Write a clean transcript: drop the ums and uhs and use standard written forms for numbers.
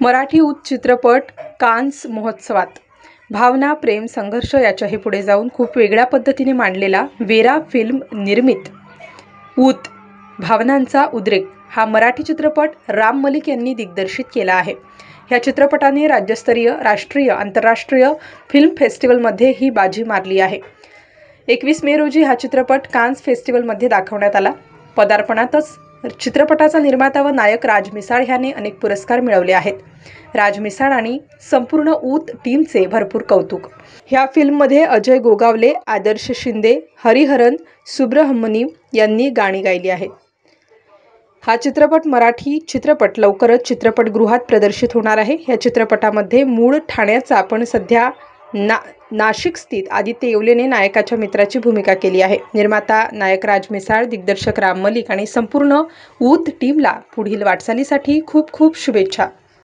मराठी चित्रपट कान्स महोत्सवात भावना, प्रेम, संघर्ष याच्याही पुढे जाऊन खूप वेगळ्या पद्धतीने मांडलेला वेरा फिल्म निर्मित ऊत भावनांचा उद्रेक हा मराठी चित्रपट राम मलिक यांनी दिग्दर्शित केला आहे। या चित्रपटाने राज्यस्तरीय, राष्ट्रीय, आंतरराष्ट्रीय फिल्म फेस्टिवलमध्ये ही बाजी मारली आहे। 21 मे रोजी हा चित्रपट कान्स फेस्टिवलमध्ये दाखवण्यात आला। पदार्पणातच चित्रपटाचा निर्माता व नायक राज मिसाळ ह्याने अनेक पुरस्कार मिळवले आहेत। राज मिसाळ आणि संपूर्ण ऊत टीमचे भरपूर कौतुक। ह्या फिल्ममध्ये अजय गोगावले, आदर्श शिंदे, हरिहरन सुब्रहमण्यम यांनी गाणी गायली आहेत। हा चित्रपट मराठी चित्रपट लवकरच चित्रपटगृहात प्रदर्शित होणार आहे। या चित्रपटामध्ये मूळ ठाण्याचा पण सध्या नाशिक स्थित आदित्य येवलेने नायकाच्या मित्राची भूमिका केली आहे। निर्माता नायक राज मिसाळ, दिग्दर्शक राम मलिक आणि संपूर्ण ऊत टीमला पुढील वाटचालीसाठी खूप खूप शुभेच्छा।